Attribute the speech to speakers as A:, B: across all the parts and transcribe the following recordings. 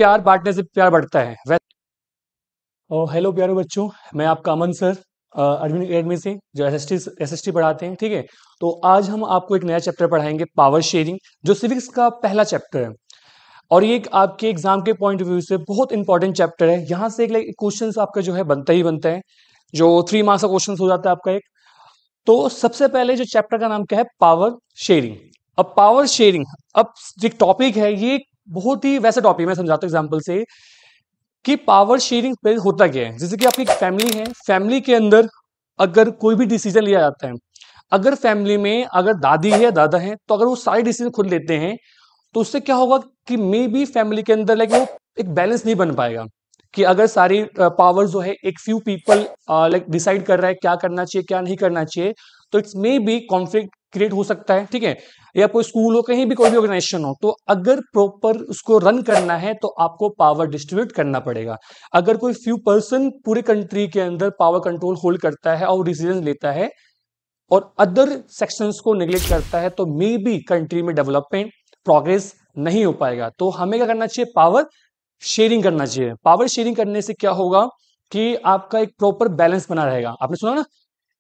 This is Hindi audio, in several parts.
A: प्यार बांटने से प्यार बढ़ता है हेलो प्यारे बच्चों, मैं आपका अमन सर अरविंद एकेडमी से जो एसएसटी पढ़ाते हैं। ठीक है, तो आज हम आपको एक नया चैप्टर पढ़ाएंगे, पावर शेयरिंग, जो सिविक्स का पहला चैप्टर है। और ये एक आपके एग्जाम के पॉइंट ऑफ व्यू से बहुत इंपॉर्टेंट चैप्टर है। यहाँ से एक क्वेश्चन आपका जो है बनता ही बनता है, जो 3 मार्क्स का क्वेश्चन हो जाता है आपका एक। तो सबसे पहले जो चैप्टर का नाम क्या है, पावर शेयरिंग। अब पावर शेयरिंग, अब जो टॉपिक है ये बहुत ही वैसा टॉपिक मैं समझाता हूँ एग्जाम्पल से कि पावर शेयरिंग पे होता क्या है। जैसे कि आपकी एक फैमिली है, फैमिली के अंदर अगर कोई भी डिसीजन लिया जाता है, अगर फैमिली में अगर दादी है या दादा है, तो अगर वो सारे डिसीजन खुद लेते हैं तो उससे क्या होगा कि मे बी फैमिली के अंदर वो एक बैलेंस नहीं बन पाएगा। कि अगर सारी पावर जो है एक फ्यू पीपल डिसाइड कर रहा है क्या करना चाहिए क्या नहीं करना चाहिए, तो it's may be conflict create हो सकता है। ठीक है, या कोई स्कूल हो, कहीं भी कोई भी ऑर्गेनाइजेशन हो, तो अगर प्रॉपर उसको रन करना है तो आपको पावर डिस्ट्रीब्यूट करना पड़ेगा। अगर कोई फ्यू पर्सन पूरे कंट्री के अंदर पावर कंट्रोल होल्ड करता है और डिसीजन लेता है और अदर सेक्शंस को नेग्लेक्ट करता है, तो मे बी कंट्री में डेवलपमेंट प्रोग्रेस नहीं हो पाएगा। तो हमें क्या करना चाहिए, पावर शेयरिंग करना चाहिए। पावर शेयरिंग करने से क्या होगा कि आपका एक प्रॉपर बैलेंस बना रहेगा। आपने सुना ना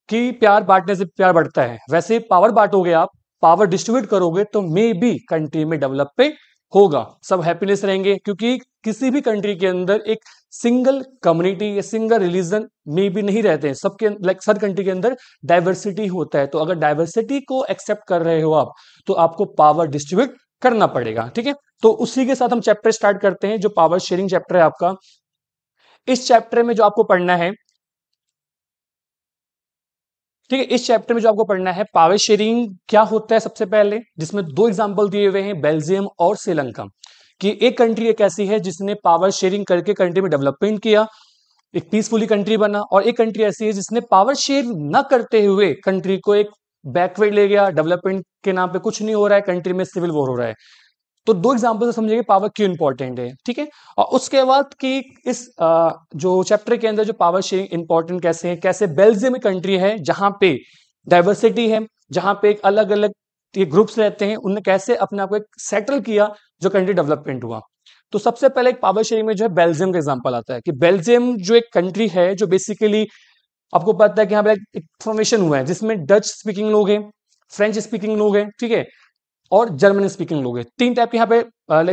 A: कि प्यार बांटने से प्यार बढ़ता है, वैसे पावर बांटोगे आप, पावर डिस्ट्रीब्यूट करोगे, तो मे बी कंट्री में डेवलपमेंट होगा, सब हैप्पीनेस रहेंगे। क्योंकि किसी भी कंट्री के अंदर एक सिंगल कम्युनिटी या सिंगल रिलीजन में भी नहीं रहते हैं, सबके सर कंट्री के अंदर डाइवर्सिटी होता है। तो अगर डाइवर्सिटी को एक्सेप्ट कर रहे हो आप, तो आपको पावर डिस्ट्रीब्यूट करना पड़ेगा। ठीक है, तो उसी के साथ हम चैप्टर स्टार्ट करते हैं, जो पावर शेयरिंग चैप्टर है आपका। इस चैप्टर में जो आपको पढ़ना है, ठीक है, इस चैप्टर में जो आपको पढ़ना है, पावर शेयरिंग क्या होता है सबसे पहले, जिसमें 2 एग्जांपल दिए हुए हैं, बेल्जियम और श्रीलंका। कि एक कंट्री एक ऐसी है जिसने पावर शेयरिंग करके कंट्री में डेवलपमेंट किया, एक पीसफुली कंट्री बना, और एक कंट्री ऐसी है जिसने पावर शेयर न करते हुए कंट्री को एक बैकवर्ड ले गया, डेवलपमेंट के नाम पे कुछ नहीं हो रहा है, कंट्री में सिविल वॉर हो रहा है। तो 2 एग्जाम्पल से समझिए पावर क्यों इंपॉर्टेंट है। ठीक है, और उसके बाद कि इस जो चैप्टर के अंदर जो पावर शेयरिंग इंपॉर्टेंट कैसे है, कैसे बेल्जियम एक कंट्री है जहां पे डाइवर्सिटी है, जहां पे एक अलग अलग ग्रुप्स रहते हैं, उन्होंने कैसे अपने आप को एक सेटल किया, जो कंट्री डेवलपमेंट हुआ। तो सबसे पहले एक पावर शेयरिंग में जो है बेल्जियम का एग्जांपल आता है कि बेल्जियम जो एक कंट्री है, जो बेसिकली आपको पता है कि यहाँ पे एक फॉर्मेशन हुआ है जिसमें डच स्पीकिंग लोग हैं, फ्रेंच स्पीकिंग लोग हैं, ठीक है, और जर्मन स्पीकिंग लोग हैं। 3 टाइप के यहाँ पे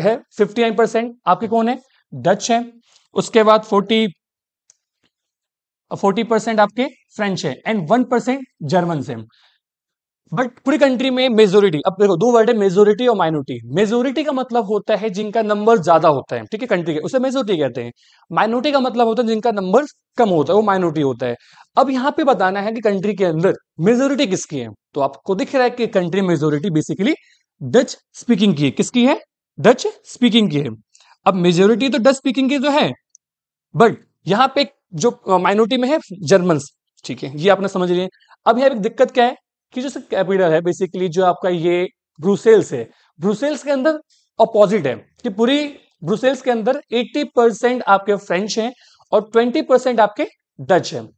A: है। 59% आपके कौन है, डच है। उसके बाद 40% आपके फ्रेंच है एंड 1% जर्मन से। बट पूरी कंट्री में मेजोरिटी, अब देखो 2 वर्ड है, मेजोरिटी और माइनॉरिटी। मेजोरिटी का मतलब होता है जिनका नंबर ज्यादा होता है, ठीक है, कंट्री के, उसे मेजोरिटी कहते हैं। माइनॉरिटी का मतलब होता है जिनका नंबर कम होता है, वो माइनॉरिटी होता है। अब यहाँ पे बताना है कि कंट्री के अंदर मेजोरिटी किसकी है। तो आपको दिख रहा है कि country majority basically Dutch speaking की है। किसकी है, डच स्पीकिंग की है। अब मेजोरिटी तो डच स्पीकिंग की तो है, बट यहाँ पे जो माइनॉरिटी में है जर्मन। ठीक है, ये आपने समझ लिए। अब यहाँ पे दिक्कत क्या है कि जो कैपिटल है बेसिकली जो आपका ये ब्रुसेल्स है, ब्रुसेल्स के अंदर अपोजिट है कि पूरी ब्रुसेल्स के अंदर 80% आपके फ्रेंच हैं और 20% आपके डच हैं।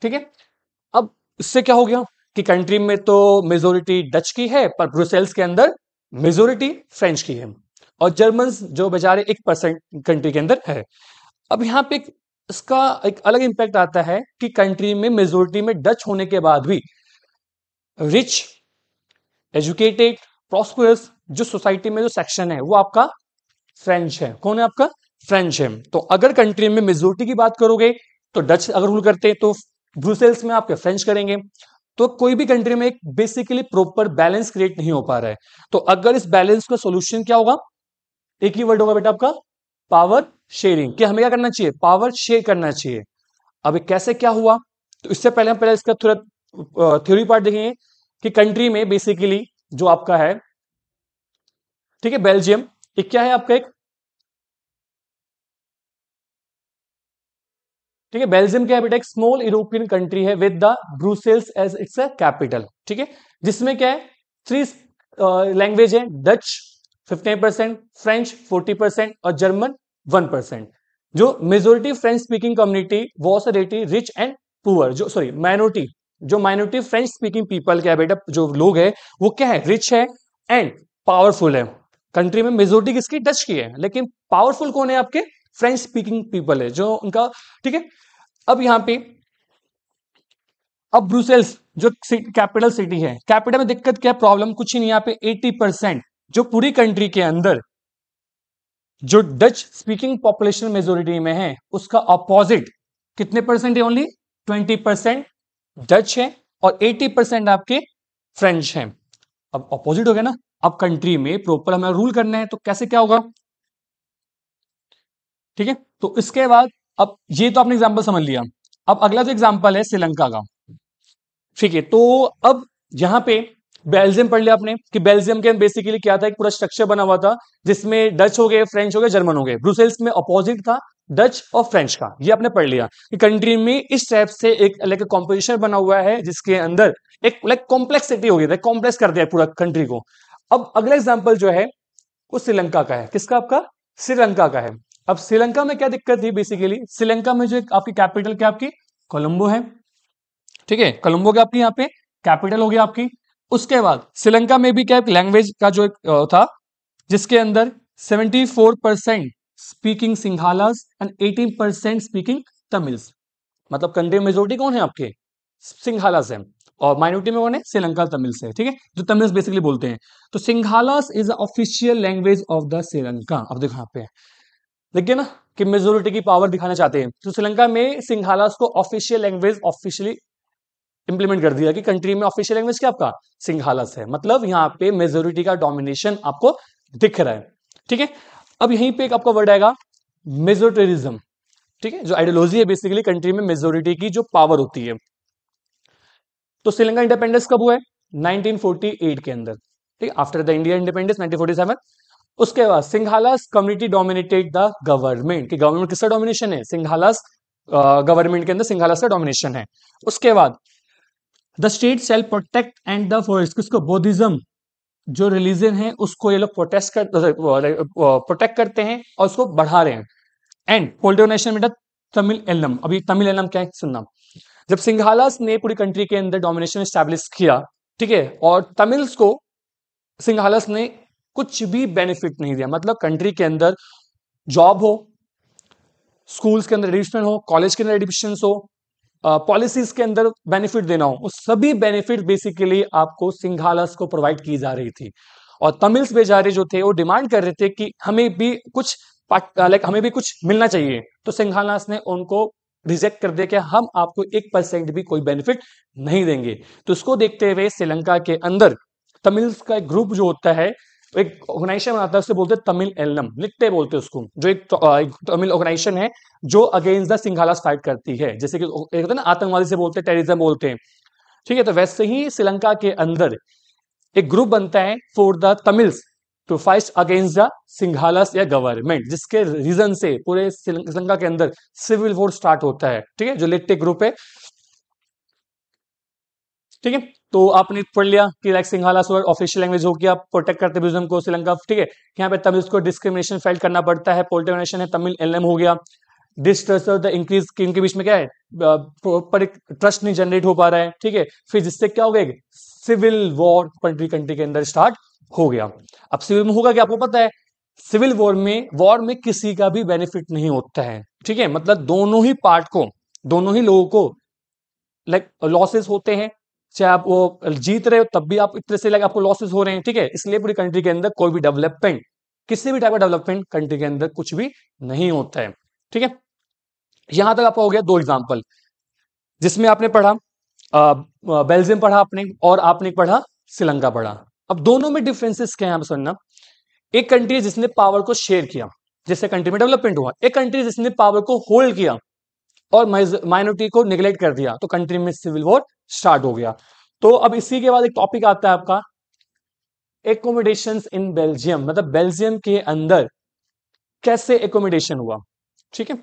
A: ठीक है, अब इससे क्या हो गया कि कंट्री में तो मेजोरिटी डच की है, पर ब्रुसेल्स के अंदर मेजोरिटी फ्रेंच की है, और जर्मन जो बेचारे 1% कंट्री के अंदर है। अब यहां पे इसका एक अलग इंपैक्ट आता है कि कंट्री में मेजोरिटी में डच होने के बाद भी रिच, एजुकेटेड, प्रॉस्परस जो सोसाइटी में जो सेक्शन है वो आपका फ्रेंच है। कौन है आपका, फ्रेंच है। तो अगर कंट्री में मेजोरिटी की बात करोगे तो डच अगर रूल करते हैं तो ब्रुसेल्स में आपके फ्रेंच करेंगे। तो कोई भी कंट्री में एक बेसिकली प्रॉपर बैलेंस क्रिएट नहीं हो पा रहा है। तो अगर इस बैलेंस का सोल्यूशन क्या होगा, एक ही वर्ड होगा बेटा आपका, पावर शेयरिंग। कि हमें क्या करना चाहिए, पावर शेयर करना चाहिए। अब कैसे क्या हुआ, तो इससे पहले हम इसका थोड़ा थ्योरी पार्ट देखेंगे कि कंट्री में बेसिकली जो आपका है, ठीक है, बेल्जियम, एक क्या है आपका एक, ठीक है, बेल्जियम क्या है बेटा, एक स्मॉल यूरोपियन कंट्री है with the Brussels as it's a capital. ठीक है, जिसमें क्या है, 3 लैंग्वेज है, डच 15%, फ्रेंच 40% और जर्मन 1%। जो majority French speaking community was रेटी रिच एंड पुअर, जो सॉरी माइनॉरिटी, जो माइनॉरिटी फ्रेंच स्पीकिंग पीपल क्या है बेटा, जो लोग है वो क्या है, रिच है एंड पावरफुल है। कंट्री में मेजोरिटी किसकी, डच की है, लेकिन पावरफुल कौन है आपके, फ्रेंच स्पीकिंग पीपल है जो उनका, ठीक है। अब यहां पे, अब ब्रुसेल्स जो कैपिटल सिटी है, कैपिटल में दिक्कत क्या, प्रॉब्लम कुछ ही नहीं, यहाँ पे 80% जो पूरी कंट्री के अंदर जो डच स्पीकिंग पॉपुलेशन मेजोरिटी में है उसका अपोजिट कितने परसेंट है, ओनली 20% डच है और 80% आपके फ्रेंच हैं। अब अपोजिट हो गया ना, अब कंट्री में प्रॉपर हमें रूल करना है तो कैसे क्या होगा, ठीक है। तो इसके बाद, अब ये तो आपने एग्जांपल समझ लिया। अब अगला जो एग्जांपल है श्रीलंका का, ठीक है। तो अब यहां पे बेल्जियम पढ़ लिया आपने कि बेल्जियम के बेसिकली क्या था, एक पूरा स्ट्रक्चर बना हुआ था जिसमें डच हो गए, फ्रेंच हो गए, जर्मन हो गए। ब्रुसेल्स में अपोजिट था डच और फ्रेंच का, ये आपने पढ़ लिया कि कंट्री में इस टाइप से एक लाइक कॉम्पोजिशन बना हुआ है जिसके अंदर एक लाइक कॉम्प्लेक्सिटी हो गई है, कॉम्प्लेक्स कर दिया पूरा कंट्री को। अब अगला एग्जाम्पल जो है वो श्रीलंका का है, किसका, आपका श्रीलंका का है। अब श्रीलंका में क्या दिक्कत थी, बेसिकली श्रीलंका में जो आपकी कैपिटल क्या आपकी कोलंबो है, ठीक है, कोलंबो क्या आपकी यहाँ पे कैपिटल हो गया आपकी। उसके बाद श्रीलंका में भी क्या लैंग्वेज का जो एक था जिसके अंदर 74% स्पीकिंग सिंघालास एंड 18% स्पीकिंग तमिल्स, मतलब कंट्री मेजोरिटी कौन है आपके, सिंघालास है, और माइनॉरिटी में कौन है, श्रीलंका तमिल्स है, ठीक है, जो तमिल्स बेसिकली बोलते हैं। तो Sinhalese is official language of the Sri Lanka. अब देखो यहाँ पे देखिए ना कि मेजोरिटी की पावर दिखाना चाहते हैं, तो श्रीलंका में सिंघालास को ऑफिशियल लैंग्वेज ऑफिशियली इंप्लीमेंट कर दिया कि कंट्री में ऑफिशियल लैंग्वेज क्या आपका सिंघालास है, मतलब यहाँ पे मेजोरिटी का डोमिनेशन आपको दिख रहा है, ठीक है। अब यहीं पे एक आपका वर्ड आएगा मेजोरिटेरिज्म, ठीक है, जो आइडियोलॉजी है बेसिकली कंट्री में मेजोरिटी की जो पावर होती है। तो श्रीलंका इंडिपेंडेंस कब हुआ है, 1948 के अंदर, ठीक है, आफ्टर द इंडिया इंडिपेंडेंस 1947। उसके बाद सिंघालास कम्युनिटी डोमिनेटेड द गवर्नमेंट, कि गवर्नमेंट किसका डोमिनेशन है, सिंघालास गवर्नमेंट के अंदर सिंघालास का डोमिनेशन है। उसके बाद the state shell protect and the forest, किसको, बौद्धिज्म जो रिलीजन है उसको ये लोग प्रोटेक्ट करते हैं और उसको बढ़ा रहे हैं। एंड पोल्टोनेशन में तमिल एलम, अभी तमिल एलम क्या है सुनना, जब सिंघालास ने पूरी कंट्री के अंदर डोमिनेशन स्टैब्लिश किया, ठीक है, और तमिल्स को सिंघालास ने कुछ भी बेनिफिट नहीं दिया, मतलब कंट्री के अंदर जॉब हो, स्कूल्स के अंदर एडमिशन हो, कॉलेज के अंदर एडमिशन हो, पॉलिसीज के अंदर बेनिफिट देना हो, वो सभी बेनिफिट बेसिकली आपको सिंघालास को प्रोवाइड की जा रही थी। और तमिल्स बेचारे जो थे वो डिमांड कर रहे थे कि हमें भी कुछ हमें भी कुछ मिलना चाहिए, तो सिंघालास ने उनको रिजेक्ट कर दिया कि हम आपको 1% भी कोई बेनिफिट नहीं देंगे। तो इसको देखते हुए श्रीलंका के अंदर तमिल्स का एक ग्रुप जो होता है, एक ऑर्गेनाइजेशन बनाता है, उससे बोलते हैं तमिल एलम, लिखते बोलते हैं उसको, जो एक तमिल ऑर्गेनाइजेशन है जो अगेंस्ट द सिंघालास फाइट करती है, जैसे कि एक होता है ना आतंकवादी से बोलते हैं, टेररिज्म बोलते हैं, ठीक है। तो वैसे ही श्रीलंका के अंदर एक ग्रुप बनता है for the Tamils to fight against the Sinhalese या गवर्नमेंट, जिसके रीजन से पूरे श्रीलंका के अंदर सिविल वॉर स्टार्ट होता है, ठीक है, जो लिट्टे ग्रुप है, ठीक है। तो आपने पढ़ लिया कि लाइक सिंघालास ऑफिशियल लैंग्वेज हो गया, प्रोटेक्ट करते बुद्धिज्म को श्रीलंका, ठीक है। यहाँ पे तमिल्स को डिस्क्रिमिनेशन फेल करना पड़ता है, पोल्टिनेशन है, तमिल एलएम हो गया, डिस्ट्रस्ट द इंक्रीज, इनके बीच में क्या है, प्रॉपर एक ट्रस्ट नहीं जनरेट हो पा रहा है, ठीक है। फिर जिससे क्या हो गया, सिविल वॉर कंट्री के अंदर स्टार्ट हो गया। अब सिविल में होगा क्या, आपको पता है, सिविल वॉर में किसी का भी बेनिफिट नहीं होता है, ठीक है, मतलब दोनों ही पार्ट को, दोनों ही लोगों को लाइक लॉसेस होते हैं, चाहे आप वो जीत रहे हो तब भी आप एक तरह से लाइक आपको लॉसेस हो रहे हैं, ठीक है। इसलिए पूरी कंट्री के अंदर कोई भी डेवलपमेंट, किसी भी टाइप का डेवलपमेंट कंट्री के अंदर कुछ भी नहीं होता है, ठीक है। यहां तक आपका हो गया 2 एग्जाम्पल, जिसमें आपने पढ़ा बेल्जियम पढ़ा आपने, और आपने पढ़ा श्रीलंका पढ़ा। अब दोनों में डिफरेंसेस क्या है आप सुनना, एक कंट्री जिसने पावर को शेयर किया, जिससे कंट्री में डेवलपमेंट हुआ, एक कंट्री जिसने पावर को होल्ड किया और माइनॉरिटी को निगलेक्ट कर दिया, तो कंट्री में सिविल वॉर स्टार्ट हो गया। तो अब इसी के बाद एक टॉपिक आता है आपका एकोमोडेशंस इन बेल्जियम, मतलब बेल्जियम के अंदर कैसे एकोमोडेशन हुआ, ठीक है।